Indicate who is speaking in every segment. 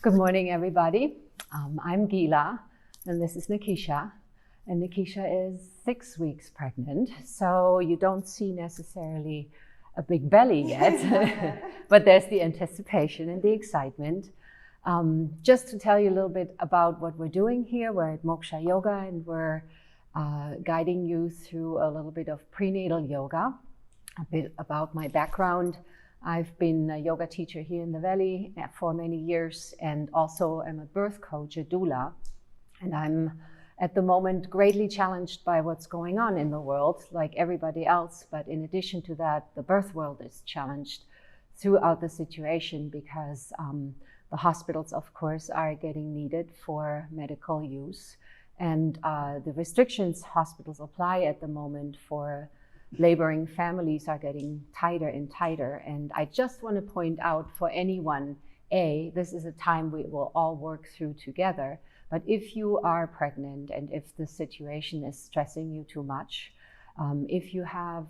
Speaker 1: Good morning, everybody. I'm Gila, and this is Nikisha. And Nikisha is 6 weeks pregnant, so you don't see necessarily a big belly yet, but there's the anticipation and the excitement. Just to tell you a little bit about what we're doing here, we're at Moksha Yoga, and we're guiding you through a little bit of prenatal yoga, a bit about my background. I've been a yoga teacher here in the Valley for many years, and also am a birth coach, a doula. And I'm at the moment greatly challenged by what's going on in the world, like everybody else. But in addition to that, the birth world is challenged throughout the situation because the hospitals, of course, are getting needed for medical use. And the restrictions hospitals apply at the moment for laboring families are getting tighter and tighter. And I just want to point out for anyone, this is a time we will all work through together. But if you are pregnant and if the situation is stressing you too much, if you have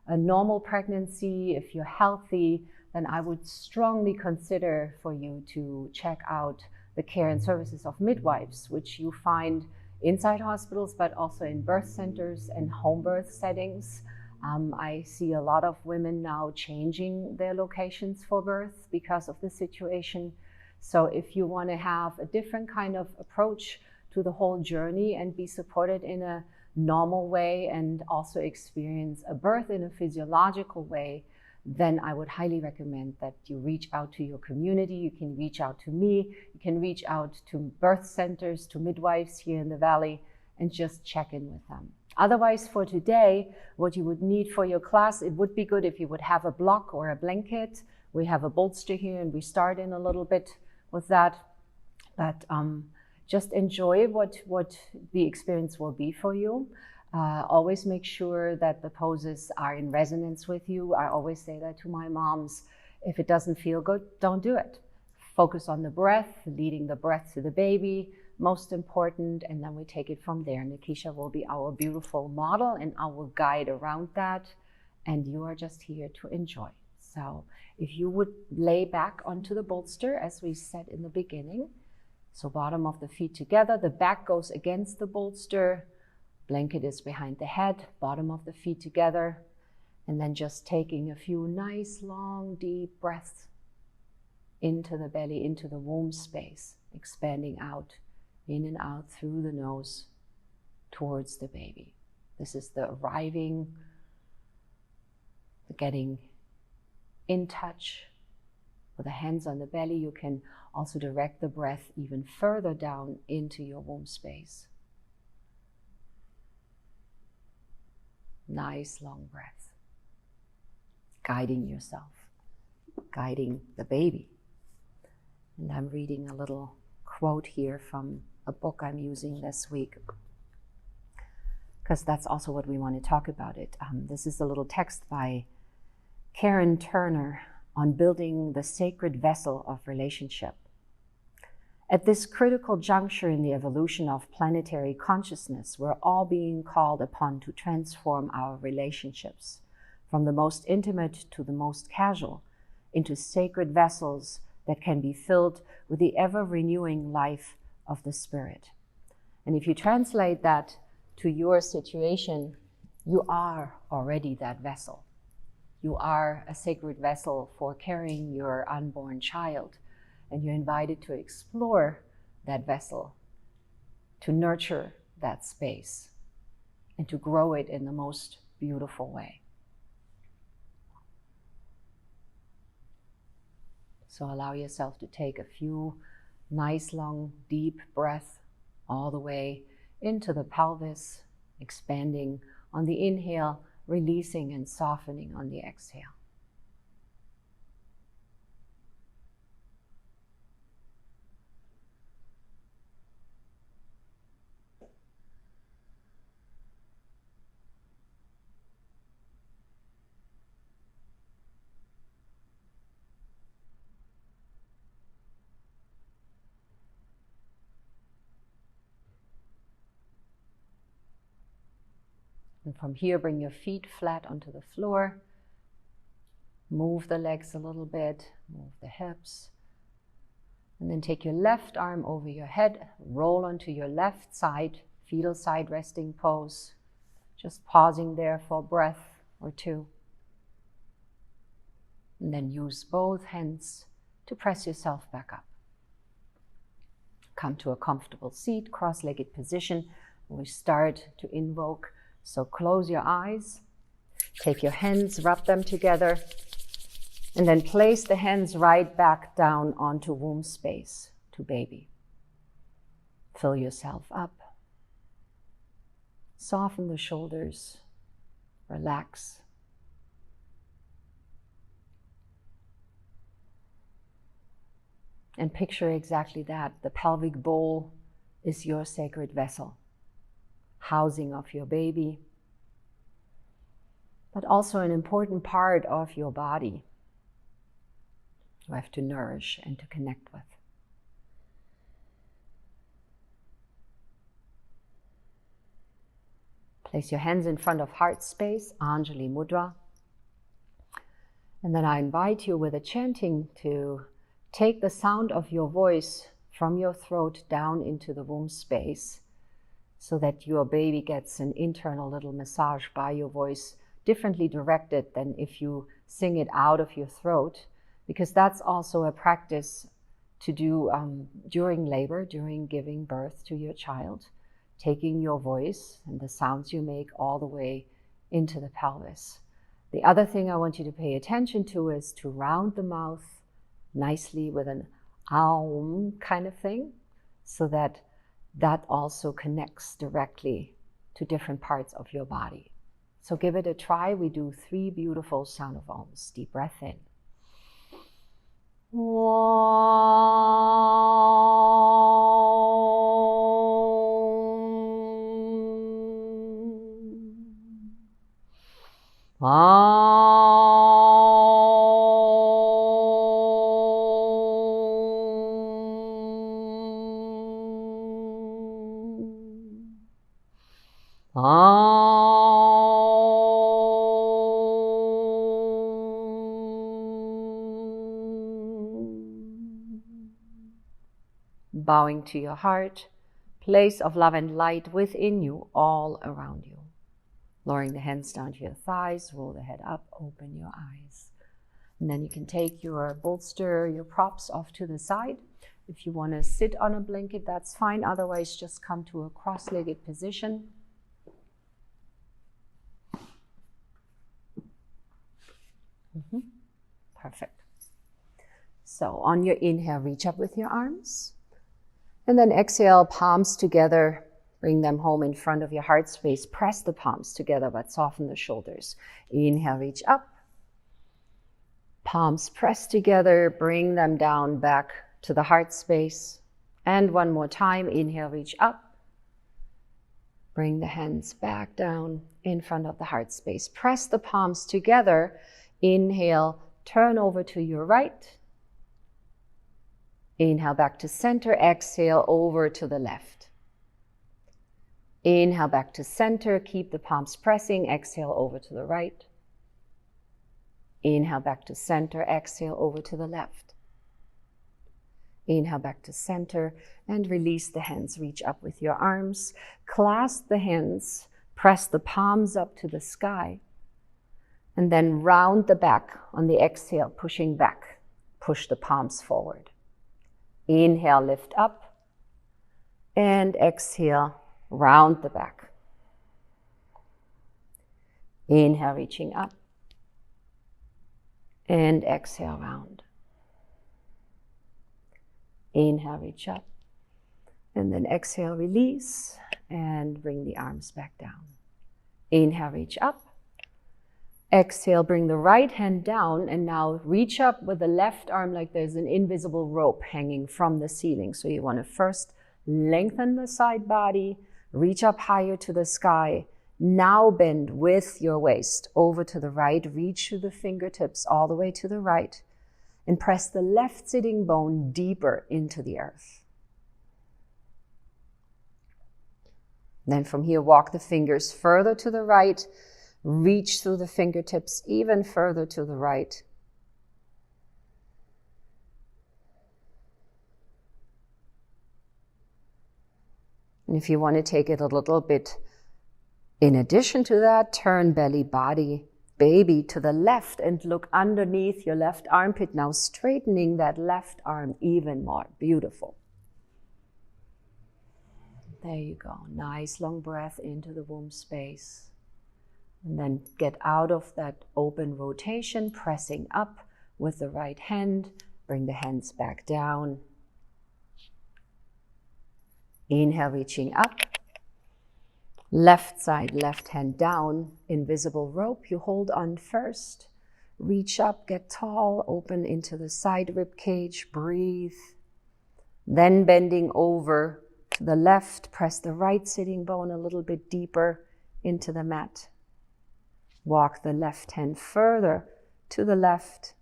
Speaker 1: a normal pregnancy, if you're healthy, then I would strongly consider for you to check out the care and services of midwives, which you find inside hospitals, but also in birth centers and home birth settings. I see a lot of women now changing their locations for birth because of the situation. So if you want to have a different kind of approach to the whole journey and be supported in a normal way and also experience a birth in a physiological way, then I would highly recommend that you reach out to your community. You can reach out to me. You can reach out to birth centers, to midwives here in the Valley, and just check in with them. Otherwise, for today, what you would need for your class, it would be good if you would have a block or a blanket. We have a bolster here, and we start in a little bit with that. But just enjoy what the experience will be for you. Always make sure that the poses are in resonance with you. I always say that to my moms. If it doesn't feel good, don't do it. Focus on the breath, leading the breath to the baby, most important, and then we take it from there. Nikisha will be our beautiful model, and I will guide around that, and you are just here to enjoy. So if you would lay back onto the bolster, as we said in the beginning, so bottom of the feet together, the back goes against the bolster, blanket is behind the head, bottom of the feet together, and then just taking a few nice, long, deep breaths into the belly, into the womb space, expanding out, in and out through the nose towards the baby. This is the arriving, the getting in touch with the hands on the belly. You can also direct the breath even further down into your womb space. Nice long breath. Guiding yourself, guiding the baby. And I'm reading a little quote here from a book I'm using this week, because that's also what we want to talk about it. This is a little text by Karen Turner on building the sacred vessel of relationship. At this critical juncture in the evolution of planetary consciousness, we're all being called upon to transform our relationships from the most intimate to the most casual into sacred vessels that can be filled with the ever-renewing life of the Spirit. And if you translate that to your situation, you are already that vessel. You are a sacred vessel for carrying your unborn child, and you're invited to explore that vessel, to nurture that space, and to grow it in the most beautiful way. So allow yourself to take a few nice, long, deep breaths all the way into the pelvis, expanding on the inhale, releasing and softening on the exhale. And from here, bring your feet flat onto the floor. Move the legs a little bit, move the hips. And then take your left arm over your head, roll onto your left side, fetal side resting pose. Just pausing there for a breath or two. And then use both hands to press yourself back up. Come to a comfortable seat, cross-legged position. We start to invoke. So close your eyes, take your hands, rub them together, and then place the hands right back down onto womb space, to baby. Fill yourself up. Soften the shoulders. Relax. And picture exactly that. The pelvic bowl is your sacred vessel, housing of your baby, but also an important part of your body you have to nourish and to connect with. Place your hands in front of heart space, Anjali Mudra. And then I invite you with a chanting to take the sound of your voice from your throat down into the womb space so that your baby gets an internal little massage by your voice, differently directed than if you sing it out of your throat, because that's also a practice to do during labor, during giving birth to your child, taking your voice and the sounds you make all the way into the pelvis. The other thing I want you to pay attention to is to round the mouth nicely with an aum kind of thing, so that that also connects directly to different parts of your body. So give it a try. We do 3 beautiful sound of ohms. Deep breath in. Bowing to your heart, place of love and light within you, all around you. Lowering the hands down to your thighs, roll the head up, open your eyes. And then you can take your bolster, your props off to the side. If you want to sit on a blanket, that's fine. Otherwise, just come to a cross-legged position. Perfect. So on your inhale, reach up with your arms. And then exhale, palms together, bring them home in front of your heart space. Press the palms together, but soften the shoulders. Inhale, reach up. Palms press together, bring them down back to the heart space. And one more time, inhale, reach up. Bring the hands back down in front of the heart space. Press the palms together. Inhale, turn over to your right. Inhale back to center, exhale over to the left. Inhale back to center, keep the palms pressing, exhale over to the right. Inhale back to center, exhale over to the left. Inhale back to center and release the hands. Reach up with your arms, clasp the hands, press the palms up to the sky, and then round the back on the exhale, pushing back. Push the palms forward. Inhale, lift up, and exhale, round the back. Inhale, reaching up, and exhale, round. Inhale, reach up, and then exhale, release, and bring the arms back down. Inhale, reach up. Exhale, bring the right hand down, and now reach up with the left arm like there's an invisible rope hanging from the ceiling. So you want to first lengthen the side body, reach up higher to the sky. Now bend with your waist over to the right, reach through the fingertips all the way to the right, and press the left sitting bone deeper into the earth. Then from here, walk the fingers further to the right, reach through the fingertips even further to the right. And if you want to take it a little bit in addition to that, turn belly, body, baby to the left and look underneath your left armpit. Now straightening that left arm even more. Beautiful. There you go. Nice long breath into the womb space. And then get out of that open rotation, pressing up with the right hand. Bring the hands back down. Inhale, reaching up. Left side, left hand down. Invisible rope, you hold on first. Reach up, get tall, open into the side rib cage, breathe. Then bending over to the left, press the right sitting bone a little bit deeper into the mat. Walk the left hand further to the left.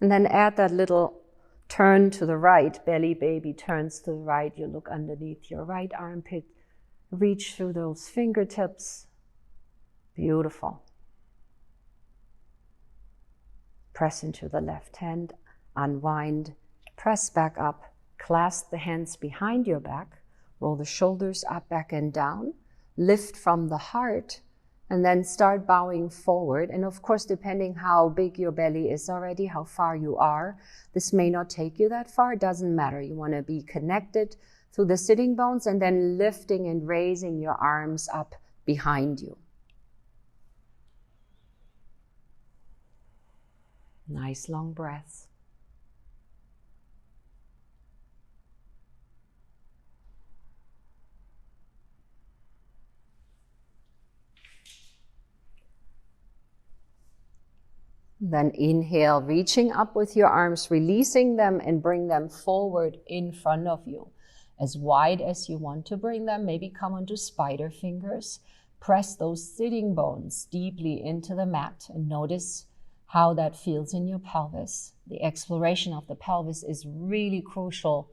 Speaker 1: And then add that little turn to the right. Belly, baby turns to the right. You look underneath your right armpit. Reach through those fingertips. Beautiful. Press into the left hand. Unwind. Press back up. Clasp the hands behind your back. Roll the shoulders up, back, and down. Lift from the heart. And then start bowing forward. And of course, depending how big your belly is already, how far you are, this may not take you that far. It doesn't matter. You want to be connected through the sitting bones and then lifting and raising your arms up behind you. Nice long breaths. Then inhale, reaching up with your arms, releasing them and bring them forward in front of you. As wide as you want to bring them, maybe come onto spider fingers. Press those sitting bones deeply into the mat and notice how that feels in your pelvis. The exploration of the pelvis is really crucial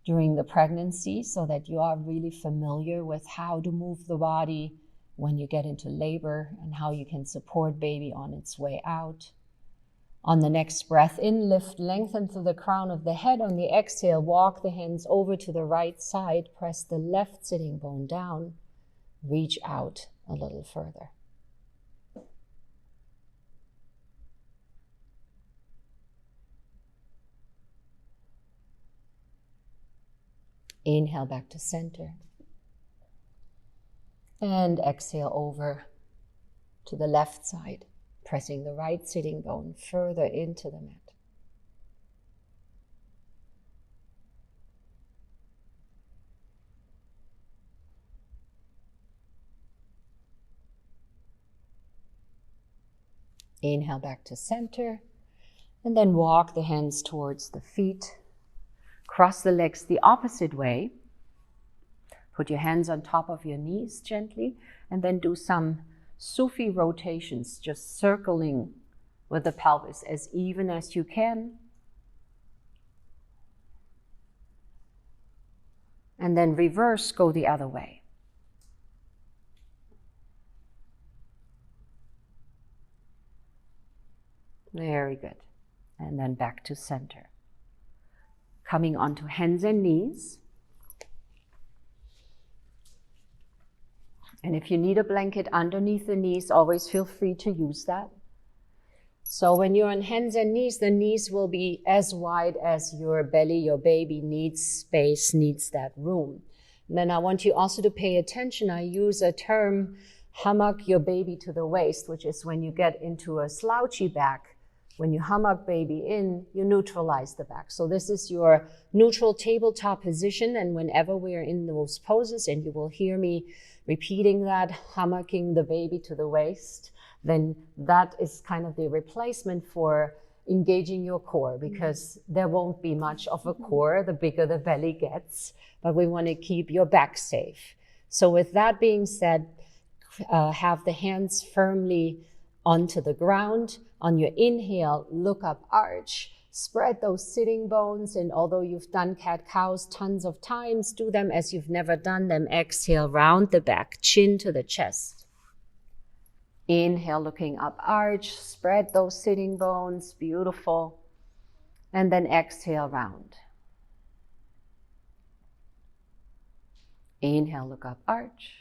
Speaker 1: during the pregnancy so that you are really familiar with how to move the body when you get into labor and how you can support baby on its way out. On the next breath in, lift, lengthen through the crown of the head. On the exhale, walk the hands over to the right side. Press the left sitting bone down. Reach out a little further. Inhale back to center. And exhale over to the left side, pressing the right sitting bone further into the mat. Inhale back to center, and then walk the hands towards the feet. Cross the legs the opposite way. Put your hands on top of your knees gently, and then do some Sufi rotations, just circling with the pelvis as even as you can. And then reverse, go the other way. Very good. And then back to center. Coming onto hands and knees. And if you need a blanket underneath the knees, always feel free to use that. So when you're on hands and knees, the knees will be as wide as your belly. Your baby needs space, needs that room. And then I want you also to pay attention. I use a term, hammock your baby to the waist, which is when you get into a slouchy back. When you hammock baby in, you neutralize the back. So this is your neutral tabletop position. And whenever we're in those poses, and you will hear me repeating that, hammocking the baby to the waist, then that is kind of the replacement for engaging your core, because there won't be much of a core the bigger the belly gets, but we want to keep your back safe. So with that being said, have the hands firmly onto the ground. On your inhale, look up, arch. Spread those sitting bones, and although you've done cat-cows tons of times, do them as you've never done them. Exhale, round the back, chin to the chest. Inhale, looking up, arch, spread those sitting bones, beautiful. And then exhale, round. Inhale, look up, arch.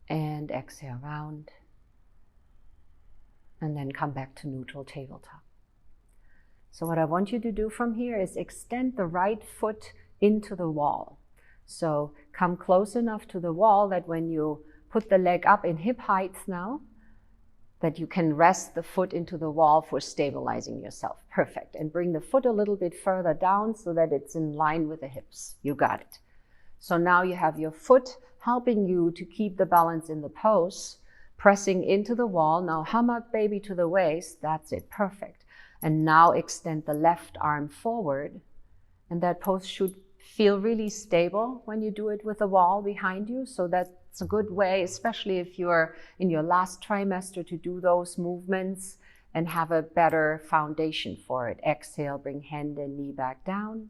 Speaker 1: And exhale, round. And then come back to neutral tabletop. So what I want you to do from here is extend the right foot into the wall. So come close enough to the wall that when you put the leg up in hip height now, that you can rest the foot into the wall for stabilizing yourself. Perfect. And bring the foot a little bit further down so that it's in line with the hips. You got it. So now you have your foot helping you to keep the balance in the pose, pressing into the wall. Now hammock baby to the waist. That's it. Perfect. And now extend the left arm forward. And that pose should feel really stable when you do it with the wall behind you. So that's a good way, especially if you're in your last trimester, to do those movements and have a better foundation for it. Exhale, bring hand and knee back down.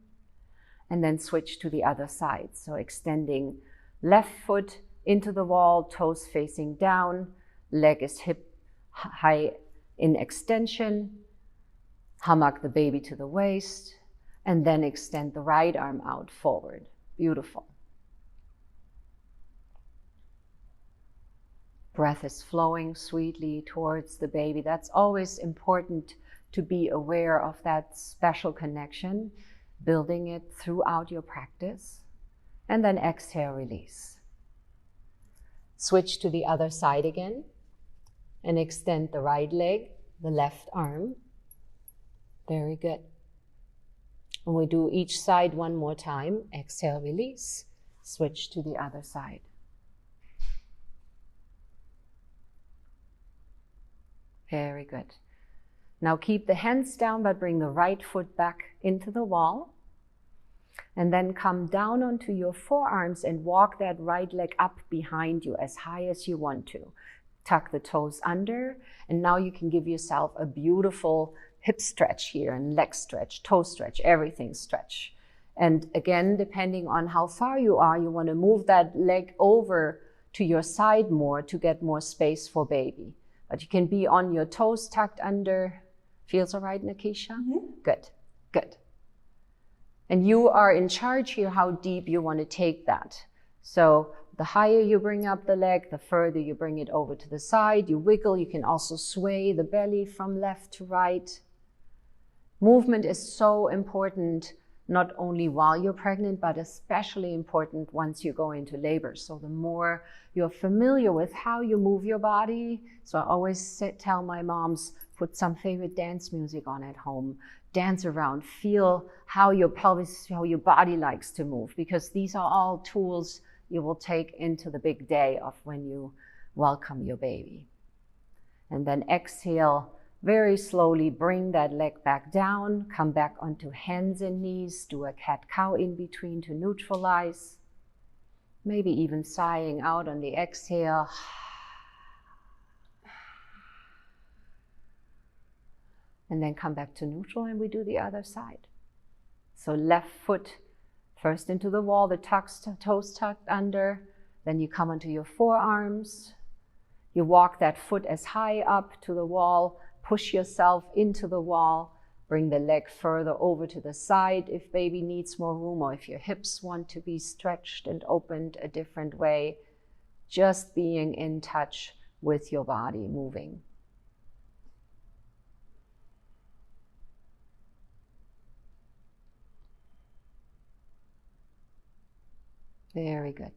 Speaker 1: And then switch to the other side. So extending left foot into the wall, toes facing down, leg is hip high in extension. Hammock the baby to the waist. And then extend the right arm out forward. Beautiful. Breath is flowing sweetly towards the baby. That's always important to be aware of that special connection, building it throughout your practice. And then exhale, release. Switch to the other side again and extend the right leg, the left arm. Very good. And we do each side one more time. Exhale, release. Switch to the other side. Very good. Now keep the hands down, but bring the right foot back into the wall. And then come down onto your forearms and walk that right leg up behind you as high as you want to. Tuck the toes under, and now you can give yourself a beautiful hip stretch here and leg stretch, toe stretch, everything stretch. And again, depending on how far you are, you want to move that leg over to your side more to get more space for baby. But you can be on your toes tucked under. Feels all right, Nikisha? Mm-hmm. Good, good. And you are in charge here how deep you want to take that. So the higher you bring up the leg, the further you bring it over to the side. You wiggle, you can also sway the belly from left to right. Movement is so important, not only while you're pregnant, but especially important once you go into labor. So the more you're familiar with how you move your body, so I always tell my moms, put some favorite dance music on at home, dance around, feel how your pelvis, how your body likes to move, because these are all tools you will take into the big day of when you welcome your baby. And then exhale, very slowly bring that leg back down, come back onto hands and knees, do a cat-cow in between to neutralize. Maybe even sighing out on the exhale. And then come back to neutral and we do the other side. So left foot first into the wall, the toes tucked under, then you come onto your forearms. You walk that foot as high up to the wall, push yourself into the wall, bring the leg further over to the side if baby needs more room, or if your hips want to be stretched and opened a different way. Just being in touch with your body moving. Very good.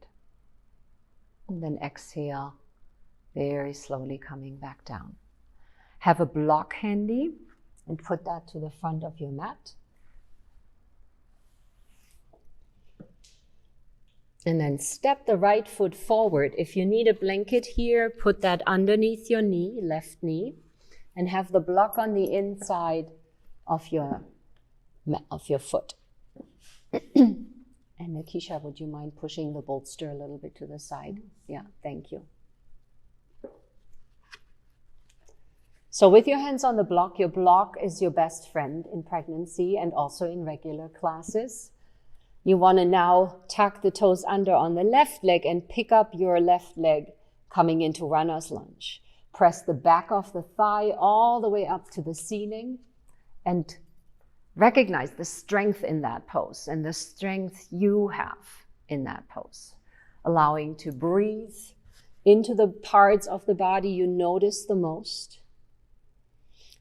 Speaker 1: And then exhale, very slowly coming back down. Have a block handy and put that to the front of your mat. And then step the right foot forward. If you need a blanket here, put that underneath your knee, left knee, and have the block on the inside of your foot. And Nikisha, would you mind pushing the bolster a little bit to the side? Yeah, thank you. So with your hands on the block, your block is your best friend in pregnancy and also in regular classes. You want to now tuck the toes under on the left leg and pick up your left leg coming into runner's lunge. Press the back of the thigh all the way up to the ceiling and recognize the strength in that pose and the strength you have in that pose. Allowing to breathe into the parts of the body you notice the most.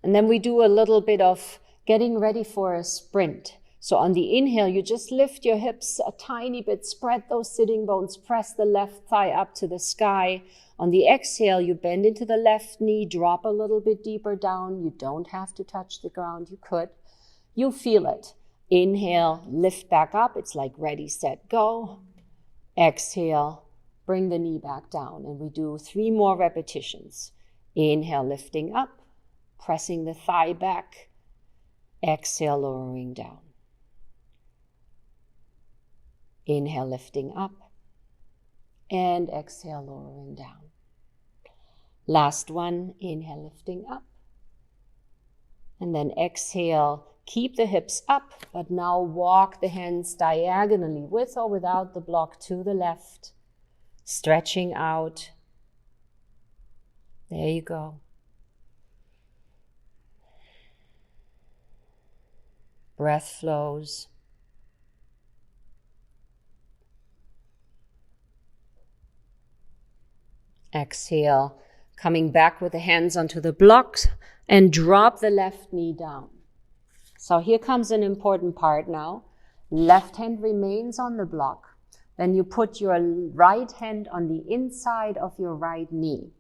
Speaker 1: And then we do a little bit of getting ready for a sprint. So on the inhale, you just lift your hips a tiny bit, spread those sitting bones, press the left thigh up to the sky. On the exhale, you bend into the left knee, drop a little bit deeper down. You don't have to touch the ground, you could. You feel it. Inhale, lift back up. It's like ready, set, go. Exhale, bring the knee back down. And we do 3 more repetitions. Inhale, lifting up, pressing the thigh back. Exhale, lowering down. Inhale, lifting up. And exhale, lowering down. Last one, inhale, lifting up. And then exhale, keep the hips up, but now walk the hands diagonally with or without the block to the left, stretching out. There you go. Breath flows. Exhale, coming back with the hands onto the blocks and drop the left knee down. So here comes an important part now. Left hand remains on the block. Then you put your right hand on the inside of your right knee.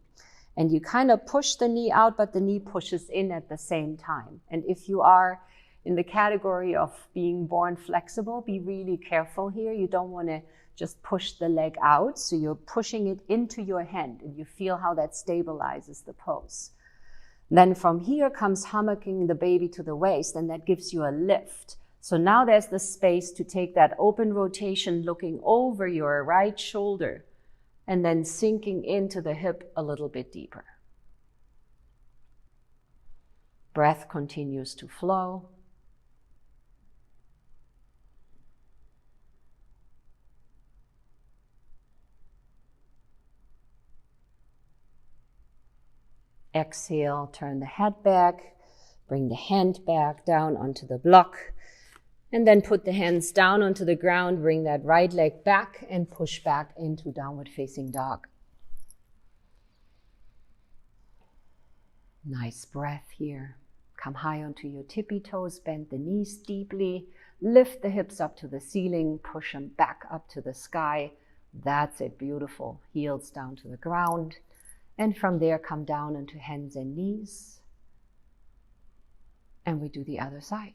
Speaker 1: And you kind of push the knee out, but the knee pushes in at the same time. And if you are in the category of being born flexible, be really careful here. You don't want to just push the leg out. So you're pushing it into your hand and you feel how that stabilizes the pose. Then from here comes hammocking the baby to the waist, and that gives you a lift. So now there's the space to take that open rotation, looking over your right shoulder and then sinking into the hip a little bit deeper. Breath continues to flow. Exhale, turn the head back, bring the hand back down onto the block, and then put the hands down onto the ground, bring that right leg back and push back into downward facing dog. Nice breath here. Come high onto your tippy toes, bend the knees deeply, lift the hips up to the ceiling, push them back up to the sky. That's it, beautiful. Heels down to the ground. And from there, come down into hands and knees. And we do the other side.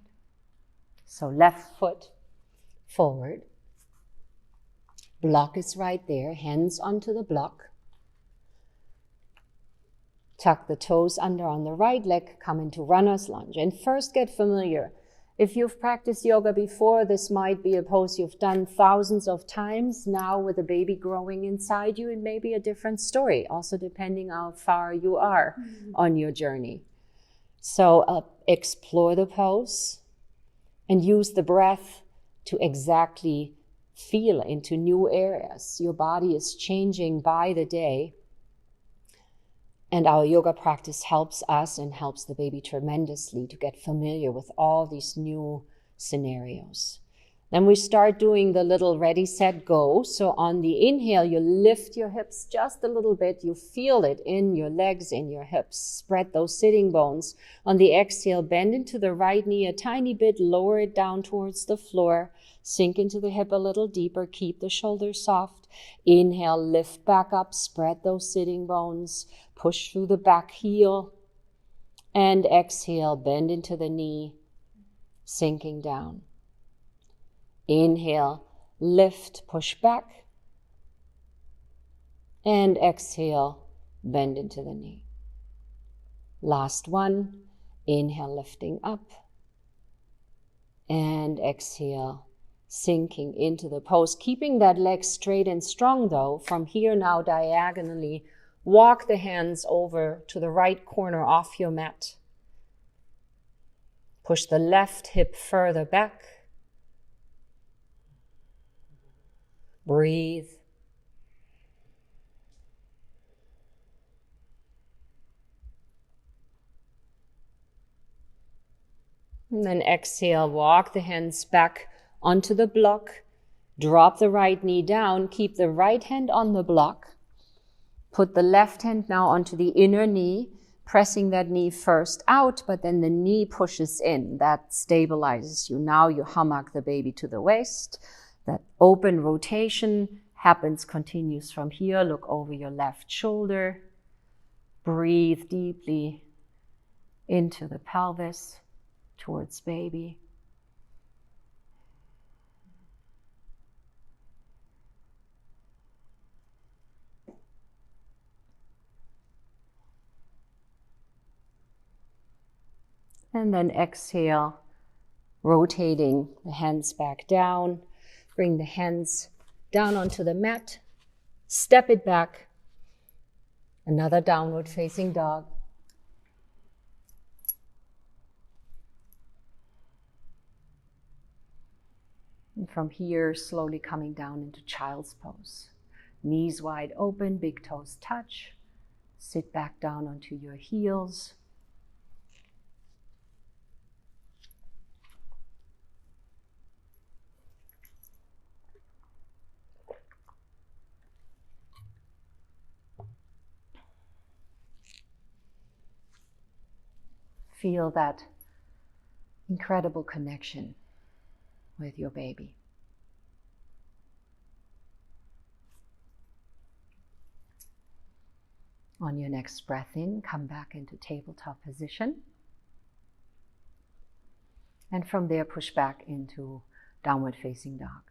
Speaker 1: So left foot forward. Block is right there, hands onto the block. Tuck the toes under on the right leg, come into runner's lunge. And first get familiar. If you've practiced yoga before, this might be a pose you've done thousands of times. Now with a baby growing inside you, it may be a different story, also depending how far you are on your journey. So explore the pose and use the breath to exactly feel into new areas. Your body is changing by the day. And our yoga practice helps us and helps the baby tremendously to get familiar with all these new scenarios. Then we start doing the little ready, set, go. So on the inhale, you lift your hips just a little bit. You feel it in your legs, in your hips. Spread those sitting bones. On the exhale, bend into the right knee a tiny bit. Lower it down towards the floor. Sink into the hip a little deeper. Keep the shoulders soft. Inhale, lift back up. Spread those sitting bones. Push through the back heel. And exhale, bend into the knee. Sinking down. Inhale, lift, push back. And exhale, bend into the knee. Last one, inhale, lifting up. And exhale, sinking into the pose. Keeping that leg straight and strong though. From here now diagonally, walk the hands over to the right corner off your mat. Push the left hip further back. Breathe. And then exhale, walk the hands back onto the block. Drop the right knee down. Keep the right hand on the block. Put the left hand now onto the inner knee, pressing that knee first out, but then the knee pushes in. That stabilizes you. Now you hammock the baby to the waist. That open rotation continues from here. Look over your left shoulder. Breathe deeply into the pelvis towards baby. And then exhale, rotating the hands back down. Bring the hands down onto the mat. Step it back. Another downward facing dog. And from here, slowly coming down into child's pose. Knees wide open, big toes touch. Sit back down onto your heels. Feel that incredible connection with your baby. On your next breath in, come back into tabletop position. And from there, push back into downward facing dog.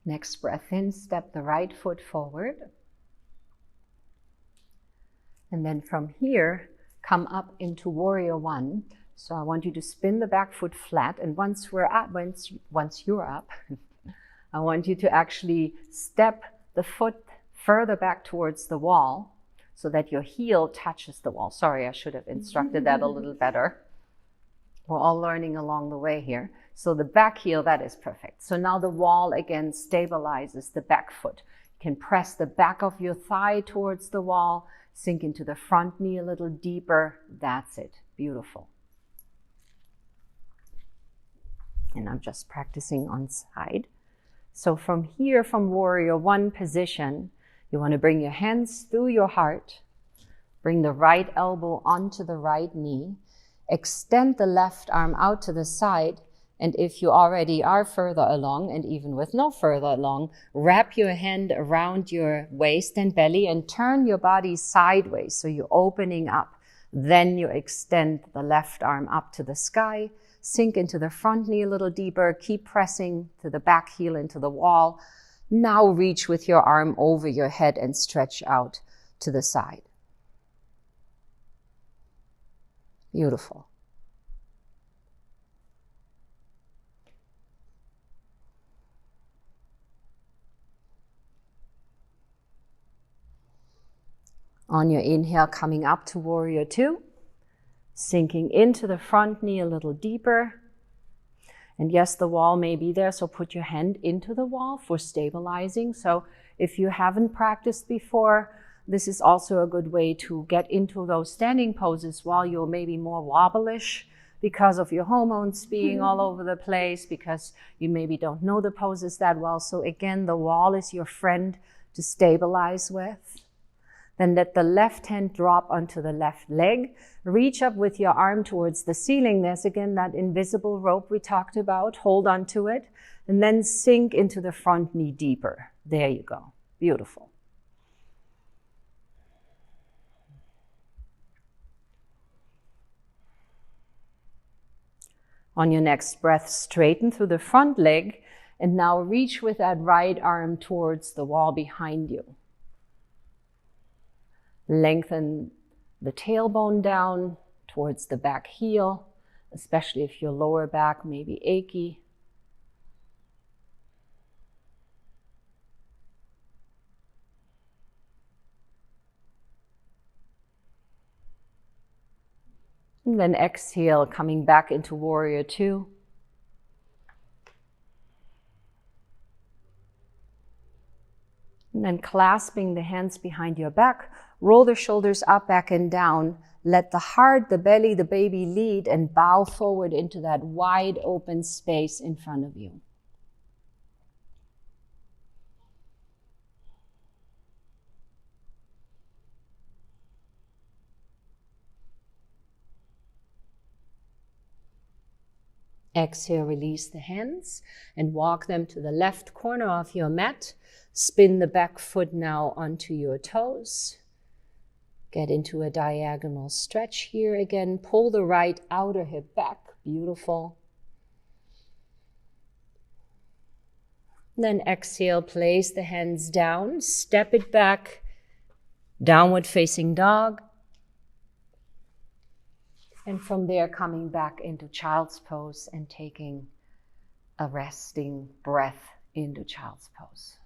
Speaker 1: Next breath in, step the right foot forward. And then from here, come up into warrior one. So I want you to spin the back foot flat. And once you're up, I want you to actually step the foot further back towards the wall so that your heel touches the wall. Sorry, I should have instructed that a little better. We're all learning along the way here. So the back heel, that is perfect. So now the wall again stabilizes the back foot. You can press the back of your thigh towards the wall. Sink into the front knee a little deeper. That's it. Beautiful. And I'm just practicing on side. So from here, from warrior one position, you want to bring your hands through your heart. Bring the right elbow onto the right knee. Extend the left arm out to the side. And if you already are further along, and even with no further along, wrap your hand around your waist and belly and turn your body sideways. So you're opening up. Then you extend the left arm up to the sky. Sink into the front knee a little deeper. Keep pressing to the back heel into the wall. Now reach with your arm over your head and stretch out to the side. Beautiful. On your inhale, coming up to warrior two, sinking into the front knee a little deeper. And yes, the wall may be there, so put your hand into the wall for stabilizing. So if you haven't practiced before, this is also a good way to get into those standing poses while you're maybe more wobblish because of your hormones being all over the place, because you maybe don't know the poses that well. So again, the wall is your friend to stabilize with. Then let the left hand drop onto the left leg. Reach up with your arm towards the ceiling. There's again that invisible rope we talked about. Hold on to it. And then sink into the front knee deeper. There you go. Beautiful. On your next breath, straighten through the front leg. And now reach with that right arm towards the wall behind you. Lengthen the tailbone down towards the back heel, especially if your lower back may be achy. And then exhale, coming back into warrior two. And then clasping the hands behind your back, Roll the shoulders up, back, and down. Let the heart, the belly, the baby lead and bow forward into that wide open space in front of you. Exhale, release the hands and walk them to the left corner of your mat. Spin the back foot now onto your toes. Get into a diagonal stretch here again. Pull the right outer hip back. Beautiful. Then exhale, place the hands down, step it back, downward facing dog. And from there, coming back into child's pose and taking a resting breath into child's pose.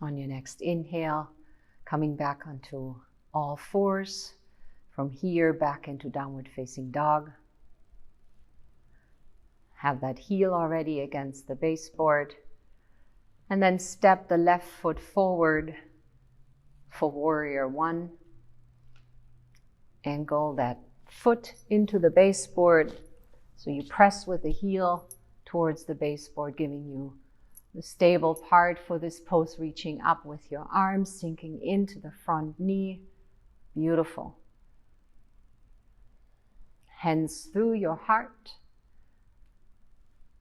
Speaker 1: On your next inhale, coming back onto all fours. From here, back into downward facing dog. Have that heel already against the baseboard. And then step the left foot forward for warrior one. Angle that foot into the baseboard. So you press with the heel towards the baseboard, giving you the stable part for this pose, reaching up with your arms, sinking into the front knee. Beautiful. Hands through your heart.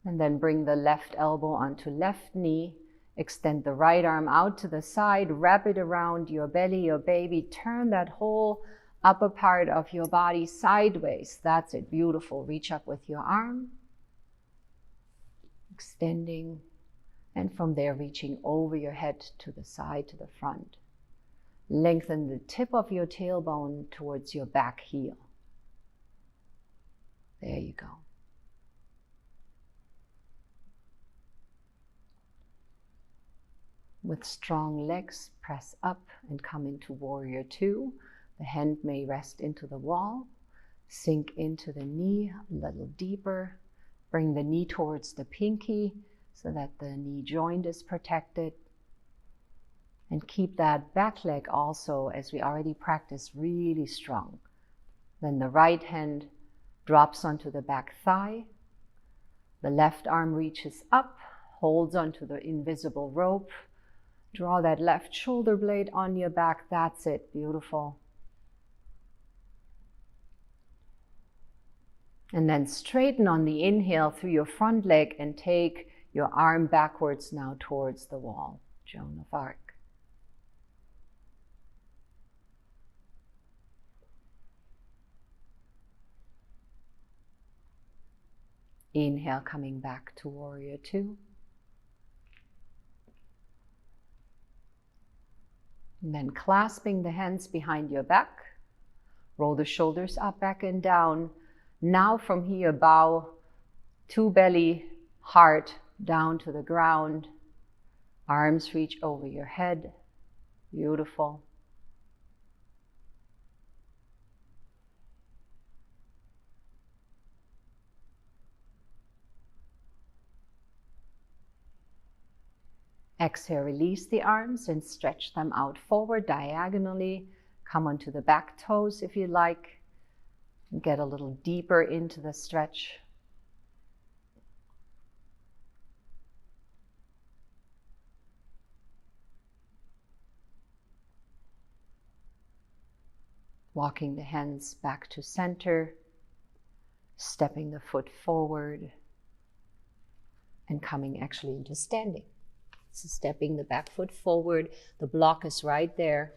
Speaker 1: And then bring the left elbow onto left knee. Extend the right arm out to the side. Wrap it around your belly, your baby. Turn that whole upper part of your body sideways. That's it. Beautiful. Reach up with your arm. Extending. And from there, reaching over your head to the side, to the front. Lengthen the tip of your tailbone towards your back heel. There you go. With strong legs, press up and come into warrior two. The hand may rest into the wall. Sink into the knee a little deeper. Bring the knee towards the pinky, so that the knee joint is protected. And keep that back leg also, as we already practiced, really strong. Then the right hand drops onto the back thigh. The left arm reaches up, holds onto the invisible rope. Draw that left shoulder blade on your back. That's it. Beautiful. And then straighten on the inhale through your front leg and take your arm backwards now towards the wall, Joan of Arc. Inhale, coming back to warrior two. And then clasping the hands behind your back, roll the shoulders up, back, and down. Now from here, bow to belly, heart, down to the ground. Arms reach over your head. Beautiful. Exhale, release the arms and stretch them out forward diagonally. Come onto the back toes if you like. Get a little deeper into the stretch. Walking the hands back to center, stepping the foot forward, and coming actually into standing. So stepping the back foot forward, the block is right there.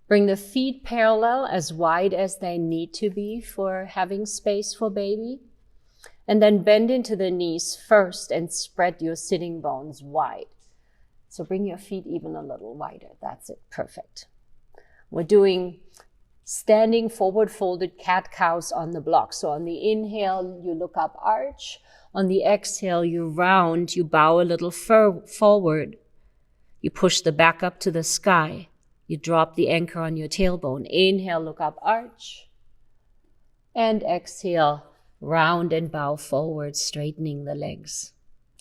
Speaker 1: Bring the feet parallel, as wide as they need to be for having space for baby. And then bend into the knees first and spread your sitting bones wide. So bring your feet even a little wider. That's it, perfect. We're doing standing forward folded cat-cows on the block. So on the inhale, you look up, arch. On the exhale, you round, you bow a little forward. You push the back up to the sky. You drop the anchor on your tailbone. Inhale, look up, arch. And exhale, round and bow forward, straightening the legs.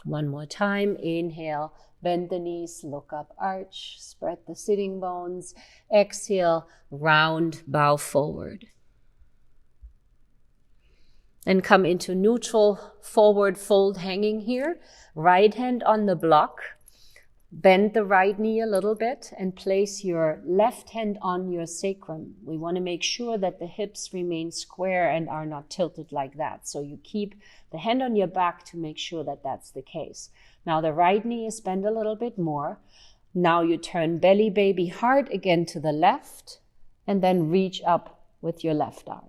Speaker 1: One more time. Inhale, bend the knees, look up, arch, spread the sitting bones. Exhale, round, bow forward. And come into neutral forward fold hanging here. Right hand on the block. Bend the right knee a little bit and place your left hand on your sacrum. We want to make sure that the hips remain square and are not tilted like that. So you keep the hand on your back to make sure that that's the case. Now the right knee is bent a little bit more. Now you turn belly baby hard again to the left and then reach up with your left arm.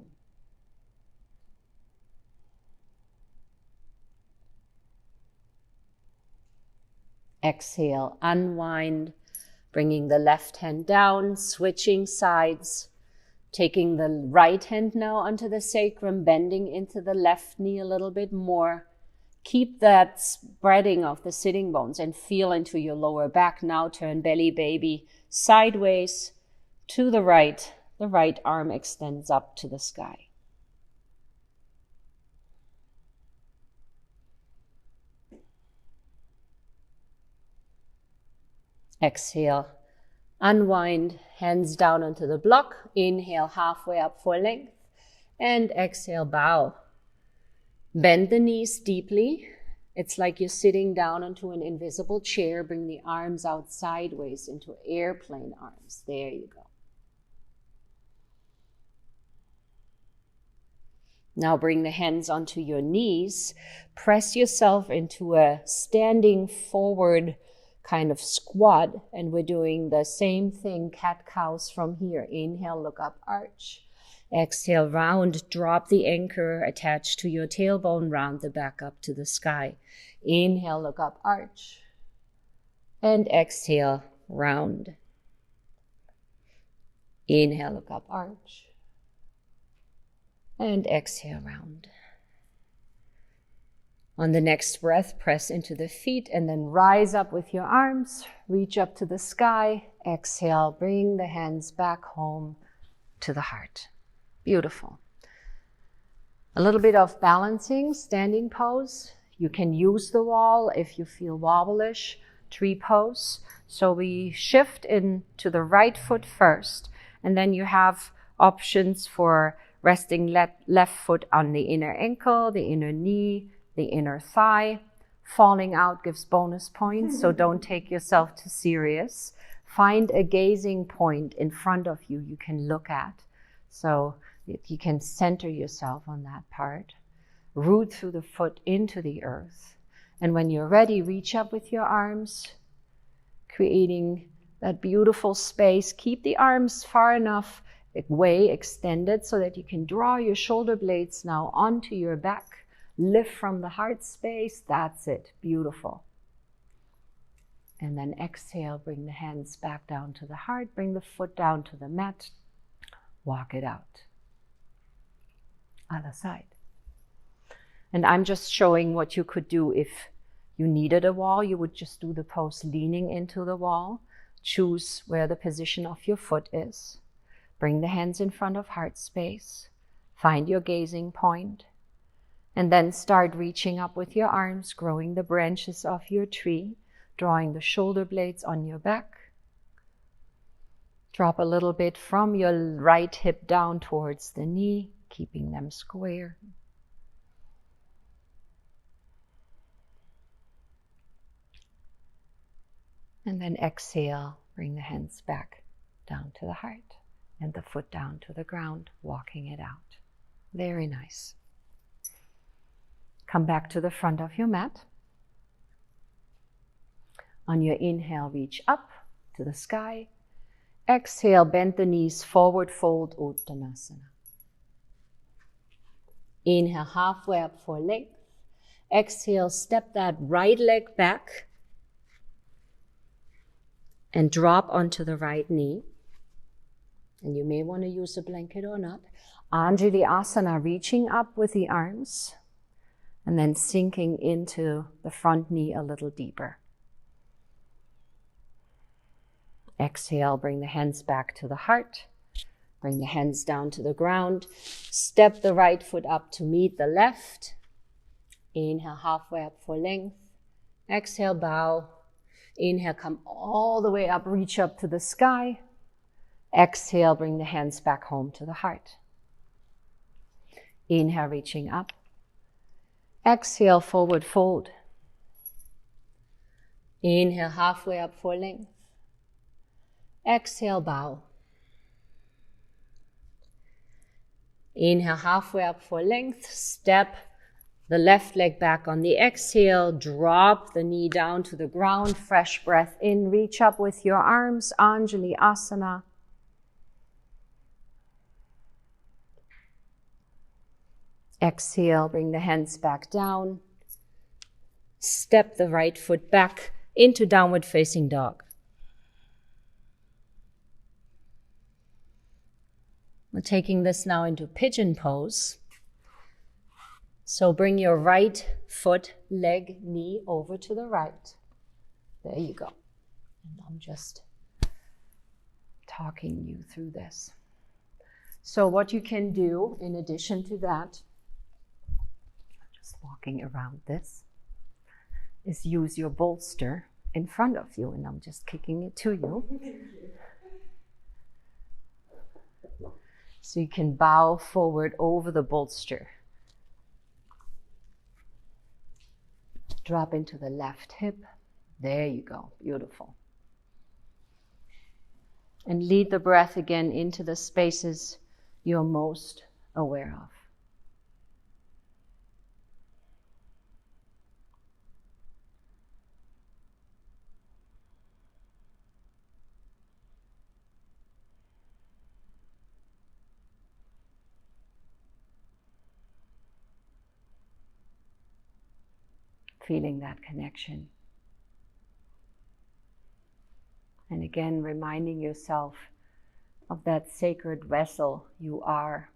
Speaker 1: Exhale, unwind, bringing the left hand down, switching sides, taking the right hand now onto the sacrum, bending into the left knee a little bit more. Keep that spreading of the sitting bones and feel into your lower back. Now turn belly baby sideways to the right. The right arm extends up to the sky. Exhale, unwind, hands down onto the block. Inhale, halfway up for length. And exhale, bow. Bend the knees deeply. It's like you're sitting down onto an invisible chair. Bring the arms out sideways into airplane arms. There you go. Now bring the hands onto your knees. Press yourself into a standing forward kind of squat, and we're doing the same thing, cat-cows from here. Inhale, look up, arch. Exhale, round, drop the anchor attached to your tailbone, round the back up to the sky. Inhale, look up, arch. And exhale, round. Inhale, look up, arch. And exhale, round. On the next breath, press into the feet and then rise up with your arms. Reach up to the sky. Exhale, bring the hands back home to the heart. Beautiful. A little bit of balancing, standing pose. You can use the wall if you feel wobblish. Tree pose. So we shift into the right foot first, and then you have options for resting left foot on the inner ankle, the inner knee, the inner thigh. Falling out gives bonus points, so don't take yourself too serious. Find a gazing point in front of you you can look at, so you can center yourself on that part. Root through the foot into the earth. And when you're ready, reach up with your arms, creating that beautiful space. Keep the arms far enough away, extended, so that you can draw your shoulder blades now onto your back. Lift from the heart space. That's it. Beautiful. And then exhale, bring the hands back down to the heart. Bring the foot down to the mat. Walk it out. Other side. And I'm just showing what you could do if you needed a wall. You would just do the pose leaning into the wall. Choose where the position of your foot is. Bring the hands in front of heart space. Find your gazing point. And then start reaching up with your arms, growing the branches of your tree, drawing the shoulder blades on your back. Drop a little bit from your right hip down towards the knee, keeping them square. And then exhale, bring the hands back down to the heart and the foot down to the ground, walking it out. Very nice. Come back to the front of your mat. On your inhale, reach up to the sky. Exhale, bend the knees, forward fold, Uttanasana. Inhale, halfway up for length. Exhale, step that right leg back and drop onto the right knee. And you may want to use a blanket or not. Anjali Asana, reaching up with the arms and then sinking into the front knee a little deeper. Exhale, bring the hands back to the heart. Bring the hands down to the ground. Step the right foot up to meet the left. Inhale, halfway up for length. Exhale, bow. Inhale, come all the way up, reach up to the sky. Exhale, bring the hands back home to the heart. Inhale, reaching up. Exhale, forward fold. Inhale, halfway up for length. Exhale, bow. Inhale, halfway up for length. Step the left leg back on the exhale. Drop the knee down to the ground. Fresh breath in. Reach up with your arms. Anjali Asana. Exhale, bring the hands back down. Step the right foot back into downward facing dog. We're taking this now into Pigeon Pose. So bring your right foot, leg, knee over to the right. There you go. And I'm just talking you through this. So what you can do in addition to that, just walking around this, is use your bolster in front of you, and I'm just kicking it to you. So you can bow forward over the bolster. Drop into the left hip. There you go. Beautiful. And lead the breath again into the spaces you're most aware of. Feeling that connection. And again, reminding yourself of that sacred vessel you are.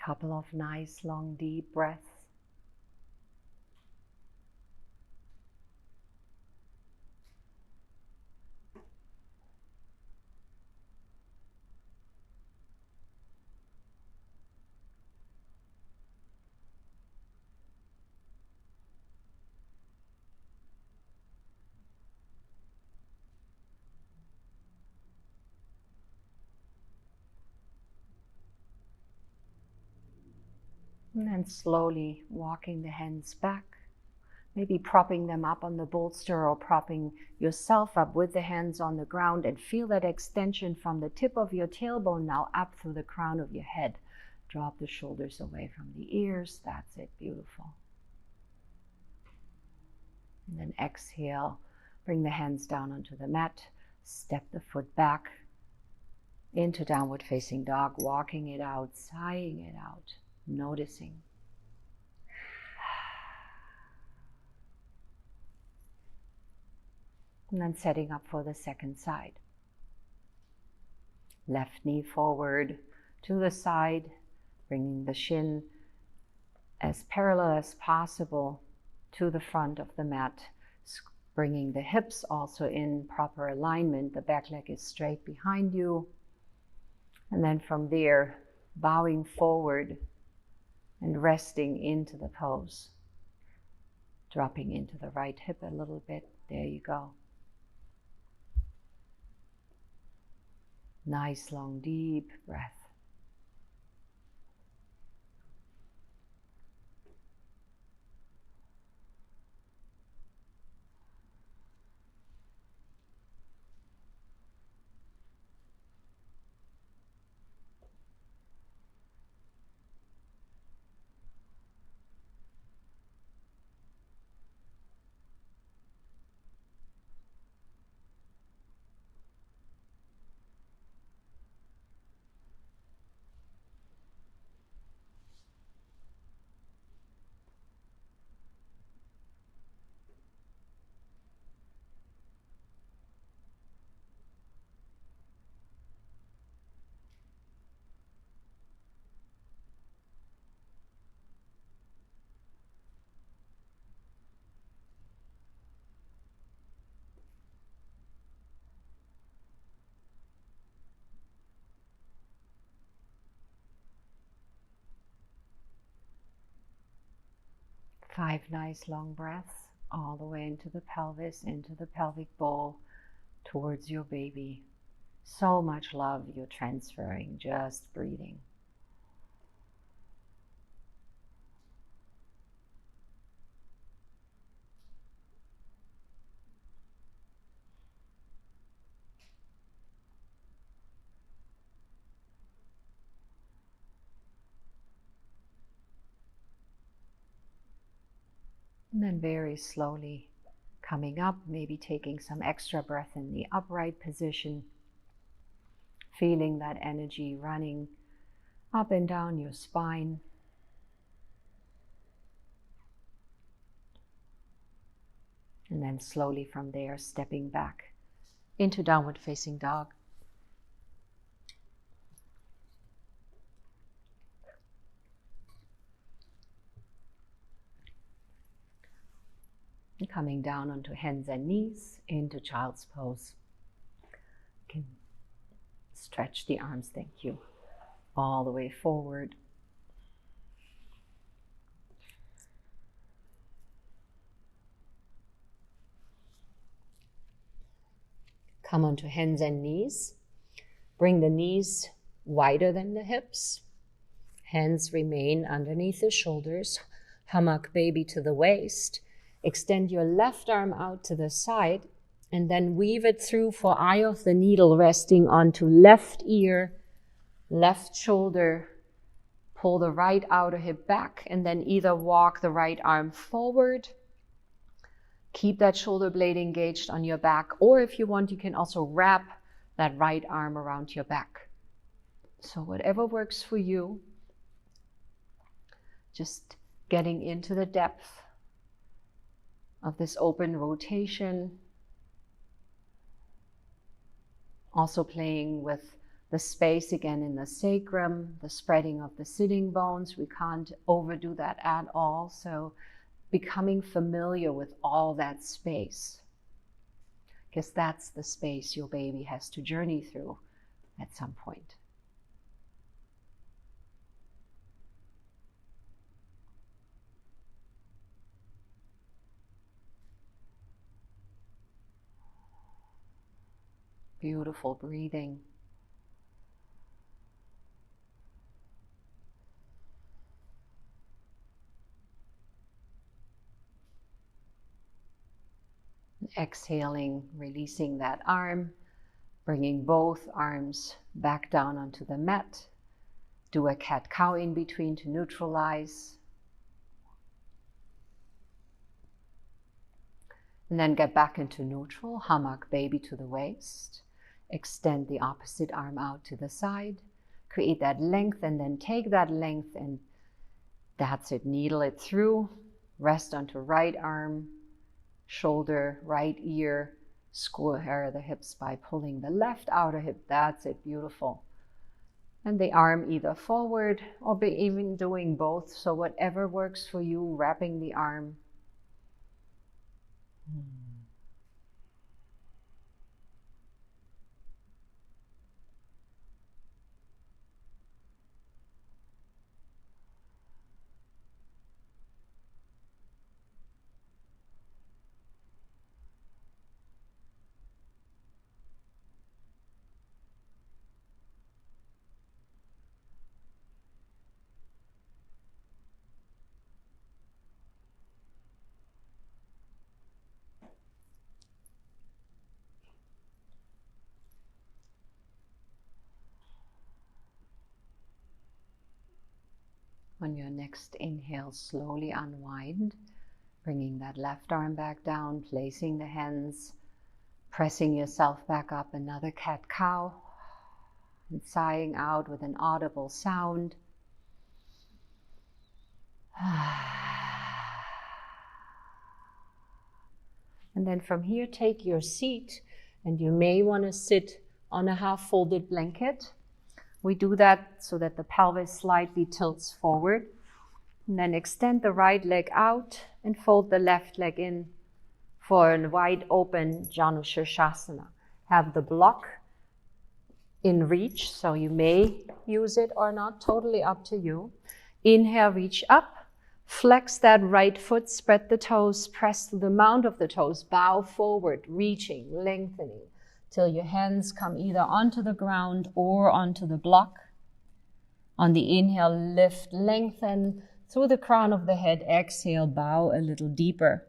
Speaker 1: Couple of nice, long, deep breaths. And then slowly walking the hands back, maybe propping them up on the bolster or propping yourself up with the hands on the ground, and feel that extension from the tip of your tailbone now up through the crown of your head. Drop the shoulders away from the ears. That's it. Beautiful. And then exhale, bring the hands down onto the mat, step the foot back into downward facing dog, walking it out, sighing it out. Noticing. And then setting up for the second side. Left knee forward to the side, bringing the shin as parallel as possible to the front of the mat, bringing the hips also in proper alignment. The back leg is straight behind you. And then from there, bowing forward and resting into the pose. Dropping into the right hip a little bit. There you go. Nice, long, deep breath. 5 nice long breaths all the way into the pelvis, into the pelvic bowl, towards your baby. So much love you're transferring, just breathing. And then very slowly coming up, maybe taking some extra breath in the upright position, feeling that energy running up and down your spine. And then slowly from there, stepping back into downward facing dog. And coming down onto hands and knees into child's pose. You can stretch the arms, thank you, all the way forward. Come onto hands and knees. Bring the knees wider than the hips. Hands remain underneath the shoulders. Hammock baby to the waist. Extend your left arm out to the side and then weave it through for eye of the needle, resting onto left ear, left shoulder. Pull the right outer hip back and then either walk the right arm forward. Keep that shoulder blade engaged on your back, or if you want, you can also wrap that right arm around your back. So whatever works for you, just getting into the depth of this open rotation. Also playing with the space again in the sacrum, the spreading of the sitting bones. We can't overdo that at all. So becoming familiar with all that space, because that's the space your baby has to journey through at some point. Beautiful breathing. Exhaling, releasing that arm, bringing both arms back down onto the mat. Do a cat-cow in between to neutralize. And then get back into neutral, hammock baby to the waist. Extend the opposite arm out to the side. Create that length and then take that length and that's it, needle it through. Rest onto right arm, shoulder, right ear, square the hips by pulling the left outer hip. That's it, beautiful. And the arm either forward or even doing both. So whatever works for you, wrapping the arm. On your next inhale, slowly unwind, bringing that left arm back down, placing the hands, pressing yourself back up, another cat-cow, and sighing out with an audible sound. And then from here, take your seat, and you may want to sit on a half-folded blanket. We do that so that the pelvis slightly tilts forward. And then extend the right leg out and fold the left leg in for a wide open Shavasana. Have the block in reach, so you may use it or not, totally up to you. Inhale, reach up, Flex that right foot, spread the toes, press to the mount of the toes, bow forward, reaching, lengthening, till your hands come either onto the ground or onto the block. On the inhale, lift, lengthen through the crown of the head. Exhale, bow a little deeper.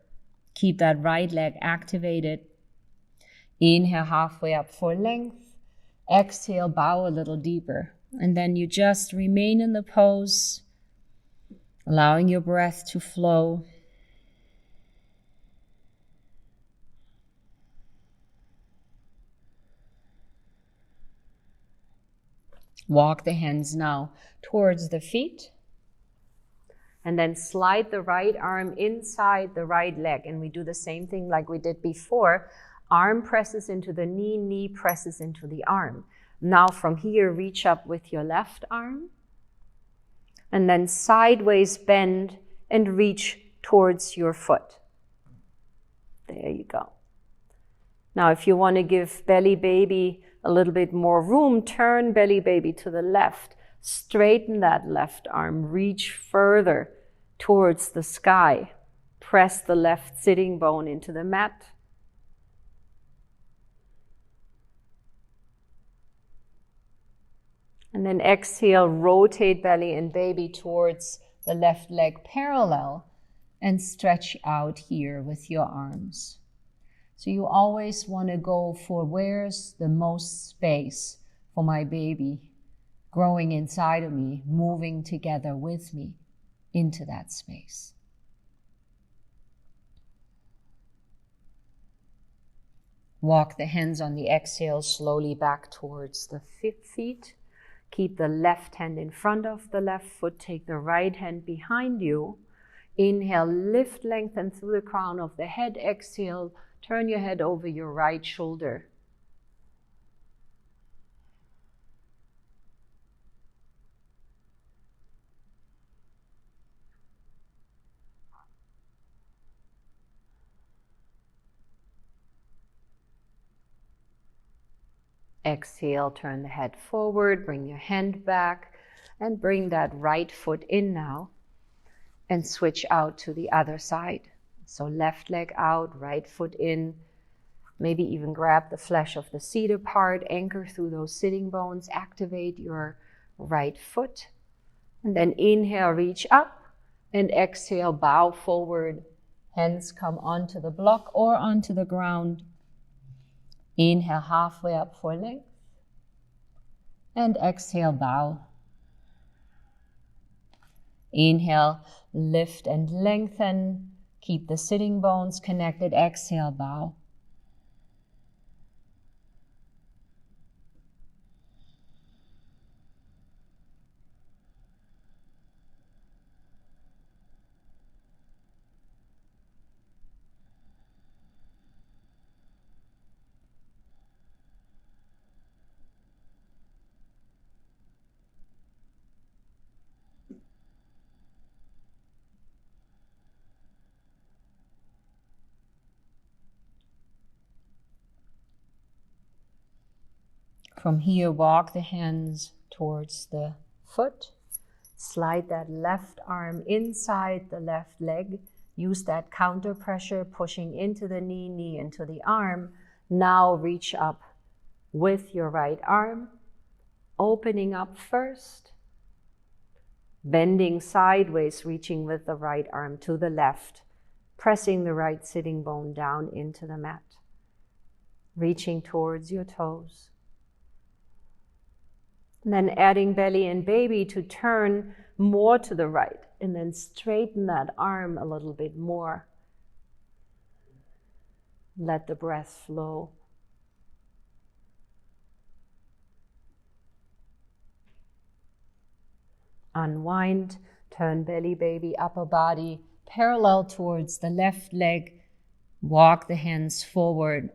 Speaker 1: Keep that right leg activated. Inhale, halfway up for length. Exhale, bow a little deeper. And then you just remain in the pose, allowing your breath to flow. Walk the hands now towards the feet. And then slide the right arm inside the right leg. And we do the same thing like we did before. Arm presses into the knee, knee presses into the arm. Now from here, reach up with your left arm. And then sideways bend and reach towards your foot. There you go. Now if you want to give belly baby a little bit more room, turn belly baby to the left. Straighten that left arm, reach further towards the sky. Press the left sitting bone into the mat. And then exhale, rotate belly and baby towards the left leg parallel and stretch out here with your arms. So you always want to go for where's the most space for my baby growing inside of me, moving together with me into that space. Walk the hands on the exhale slowly back towards the feet. Keep the left hand in front of the left foot. Take the right hand behind you. Inhale, lift, lengthen through the crown of the head. Exhale, turn your head over your right shoulder. Exhale, turn the head forward, bring your hand back, and bring that right foot in now, and switch out to the other side. So left leg out, right foot in, maybe even grab the flesh of the seat apart, anchor through those sitting bones, activate your right foot, and then inhale, reach up, and exhale, bow forward, hands come onto the block or onto the ground. Inhale, halfway up for length. And exhale, bow. Inhale, lift and lengthen. Keep the sitting bones connected. Exhale, bow. From here, walk the hands towards the foot. Slide that left arm inside the left leg. Use that counter pressure, pushing into the knee, knee into the arm. Now reach up with your right arm, opening up first, bending sideways, reaching with the right arm to the left, pressing the right sitting bone down into the mat, reaching towards your toes. And then adding belly and baby to turn more to the right, and then straighten that arm a little bit more. Let the breath flow. Unwind, turn belly, baby, upper body parallel towards the left leg. Walk the hands forward.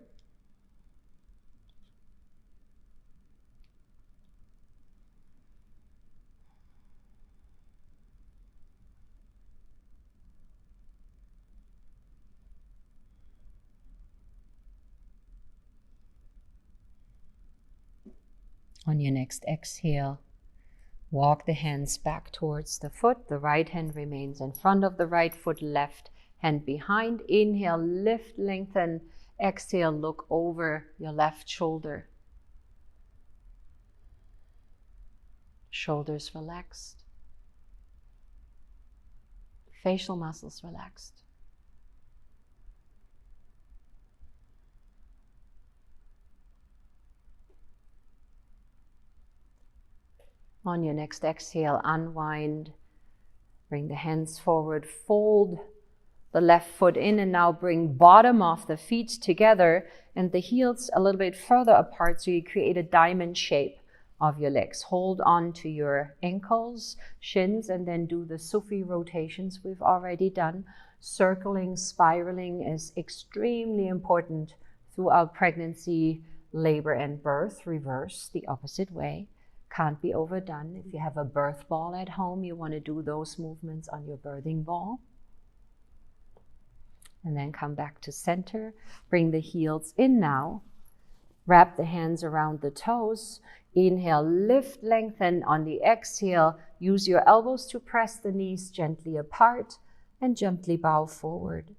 Speaker 1: On your next exhale, Walk the hands back towards the foot. The right hand remains in front of the right foot, left hand behind. Inhale, lift, lengthen. Exhale, look over your left shoulder. Shoulders relaxed. Facial muscles relaxed. On your next exhale, unwind. Bring the hands forward, fold the left foot in, and now bring bottom of the feet together and the heels a little bit further apart so you create a diamond shape of your legs. Hold on to your ankles, shins, and then do the Sufi rotations we've already done. Circling, spiraling is extremely important throughout pregnancy, labor, and birth. Reverse the opposite way. Can't be overdone. If you have a birth ball at home, you want to do those movements on your birthing ball. And then come back to center. Bring the heels in now. Wrap the hands around the toes. Inhale, lift, lengthen. On the exhale, use your elbows to press the knees gently apart and gently bow forward.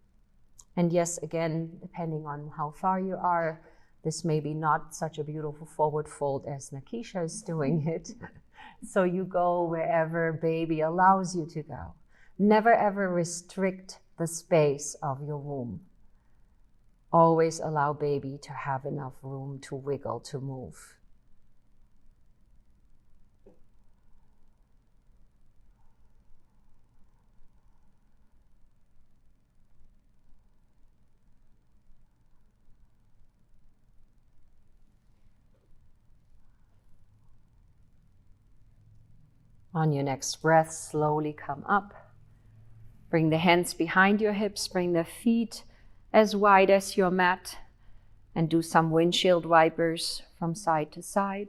Speaker 1: And yes, again, depending on how far you are, this may be not such a beautiful forward fold as Nikisha is doing it. So you go wherever baby allows you to go. Never ever restrict the space of your womb. Always allow baby to have enough room to wiggle, to move. On your next breath, slowly come up. Bring the hands behind your hips, bring the feet as wide as your mat, and do some windshield wipers from side to side.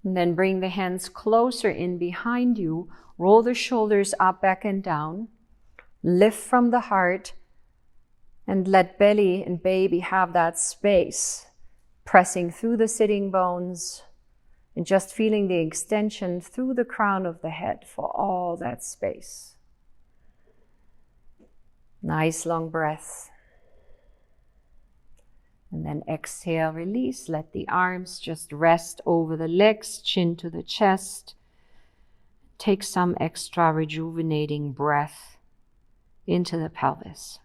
Speaker 1: And then bring the hands closer in behind you, roll the shoulders up, back, and down. Lift from the heart, and let belly and baby have that space, pressing through the sitting bones and just feeling the extension through the crown of the head for all that space. Nice long breath. And then exhale, release. Let the arms just rest over the legs, chin to the chest. Take some extra rejuvenating breath into the pelvis.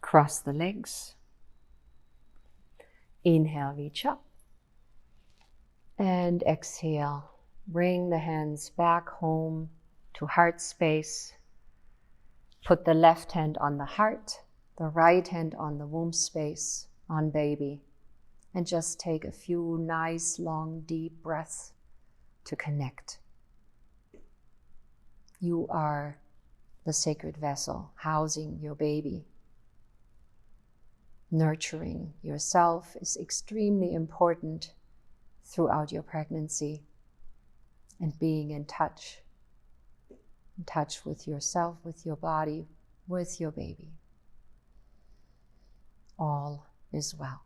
Speaker 1: Cross the legs. Inhale, reach up. And exhale, bring the hands back home to heart space. Put the left hand on the heart, the right hand on the womb space, on baby. And just take a few nice, long, deep breaths to connect. You are the sacred vessel housing your baby. Nurturing yourself is extremely important throughout your pregnancy, and being in touch with yourself, with your body, with your baby. All is well.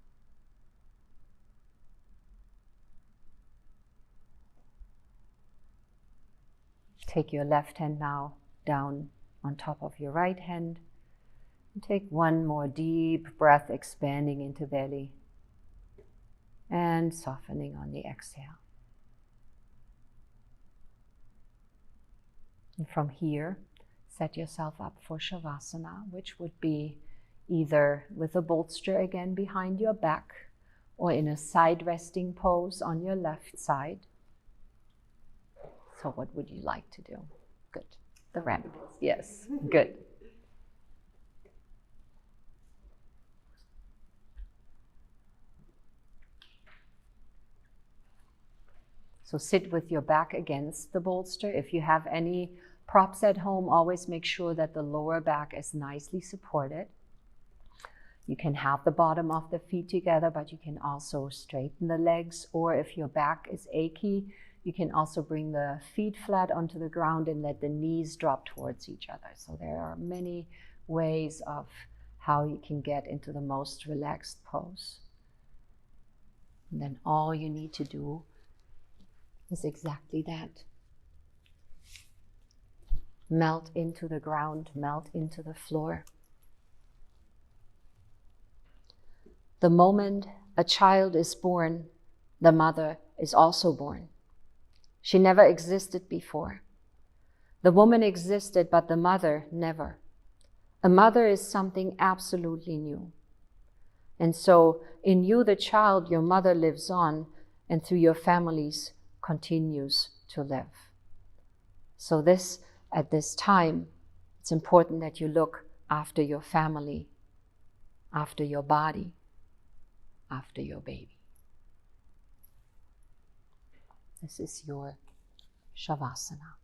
Speaker 1: Take your left hand now down on top of your right hand. Take one more deep breath, expanding into belly and softening on the exhale. And from here, set yourself up for Shavasana, which would be either with a bolster again behind your back or in a side resting pose on your left side. So what would you like to do? Good. The rabbit. Yes, good. So sit with your back against the bolster. If you have any props at home, always make sure that the lower back is nicely supported. You can have the bottom of the feet together, but you can also straighten the legs, or if your back is achy, You can also bring the feet flat onto the ground and let the knees drop towards each other. So there are many ways of how you can get into the most relaxed pose. And then all you need to do is exactly that. Melt into the ground, melt into the floor. The moment a child is born, the mother is also born. She never existed before. The woman existed, but the mother never. A mother is something absolutely new. And so in you, the child, your mother lives on, and through your families continues to live. So at this time, it's important that you look after your family, after your body, after your baby. This is your Shavasana.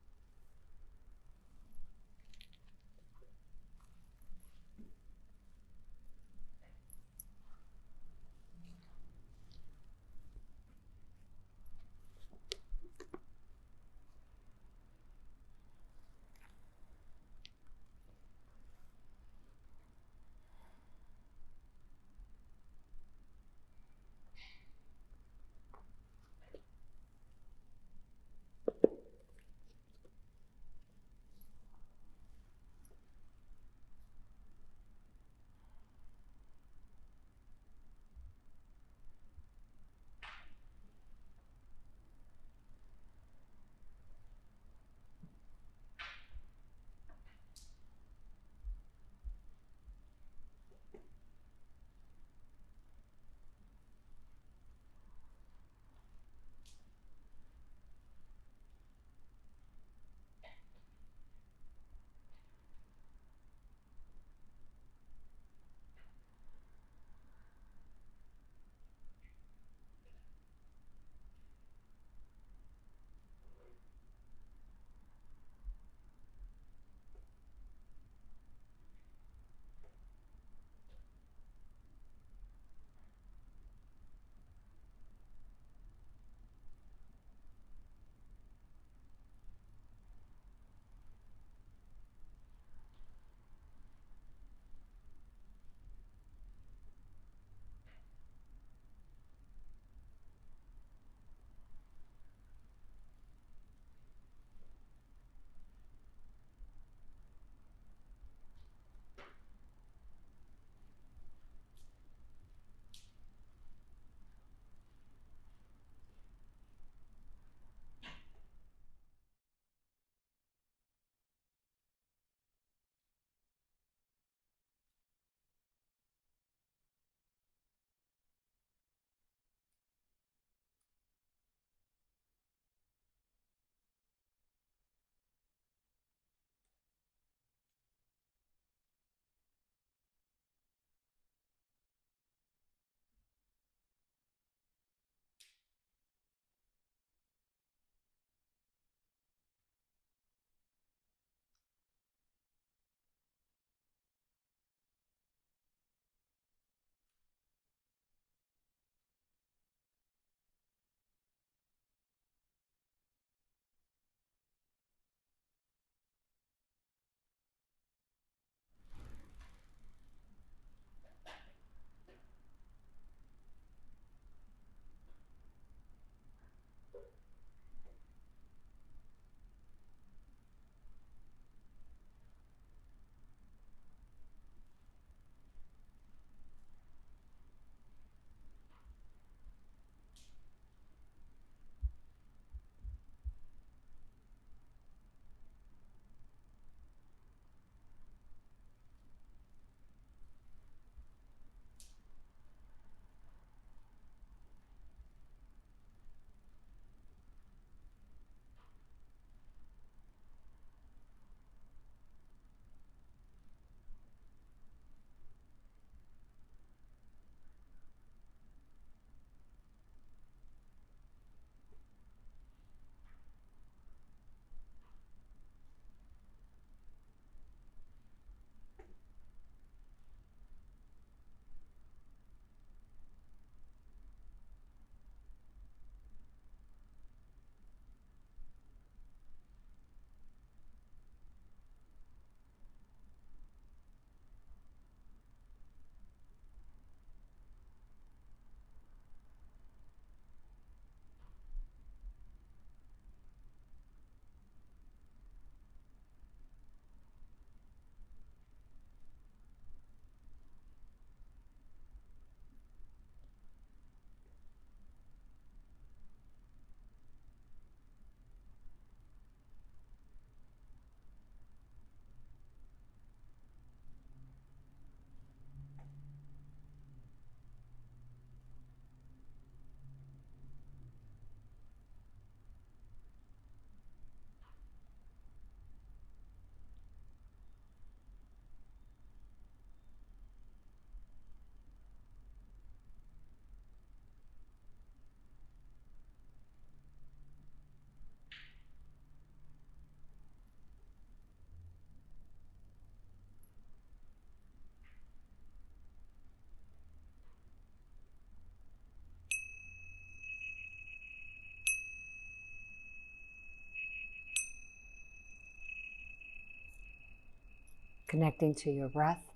Speaker 1: Connecting to your breath.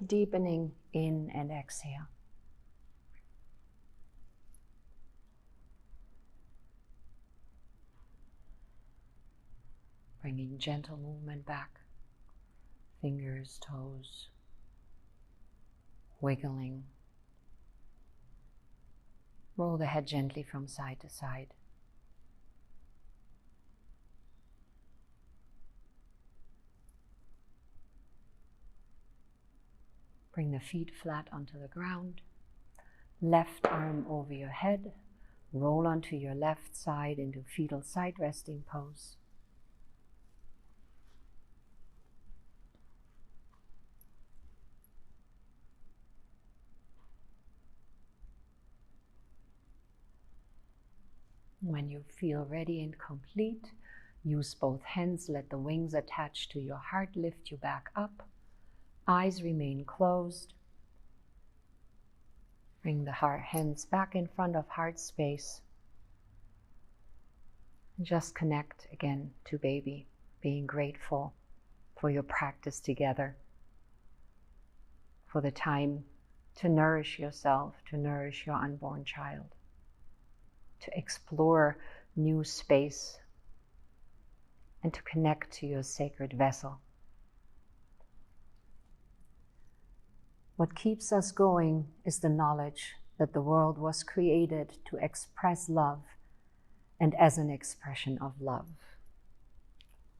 Speaker 1: Deepening in and exhale. Bringing gentle movement back. Fingers, toes, wiggling. Roll the head gently from side to side. Bring the feet flat onto the ground. Left arm over your head. Roll onto your left side into fetal side resting pose. When you feel ready and complete, use both hands, let the wings attach to your heart, lift you back up. Eyes remain closed. Bring the hands back in front of heart space. And just connect again to baby, being grateful for your practice together, for the time to nourish yourself, to nourish your unborn child, to explore new space, and to connect to your sacred vessel. What keeps us going is the knowledge that the world was created to express love and as an expression of love.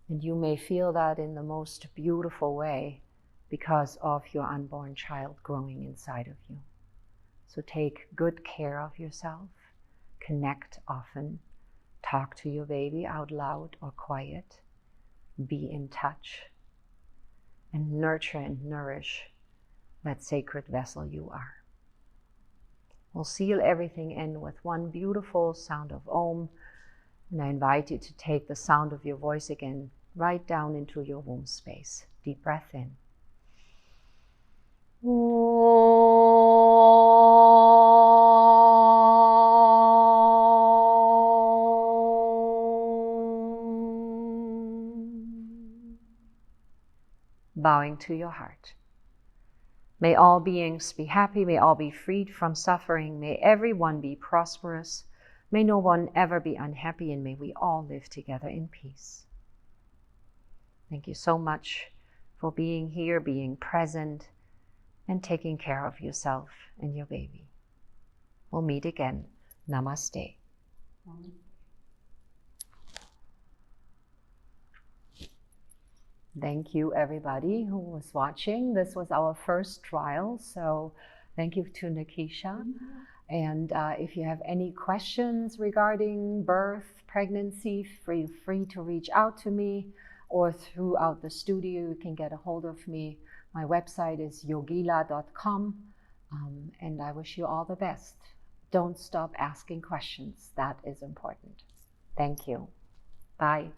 Speaker 1: And you may feel that in the most beautiful way because of your unborn child growing inside of you. So take good care of yourself, connect often, talk to your baby out loud or quiet, be in touch, and nurture and nourish that sacred vessel you are. We'll seal everything in with one beautiful sound of Om, and I invite you to take the sound of your voice again right down into your womb space. Deep breath in. Bowing to your heart. May all beings be happy, may all be freed from suffering, may everyone be prosperous, may no one ever be unhappy, and may we all live together in peace. Thank you so much for being here, being present, and taking care of yourself and your baby. We'll meet again. Namaste. Thank you, everybody who was watching. This was our first trial, so thank you to Nikisha. And if you have any questions regarding birth, pregnancy, feel free to reach out to me, or throughout the studio you can get a hold of me. My website is yogila.com, and I wish you all the best. Don't stop asking questions. That is important. Thank you. Bye.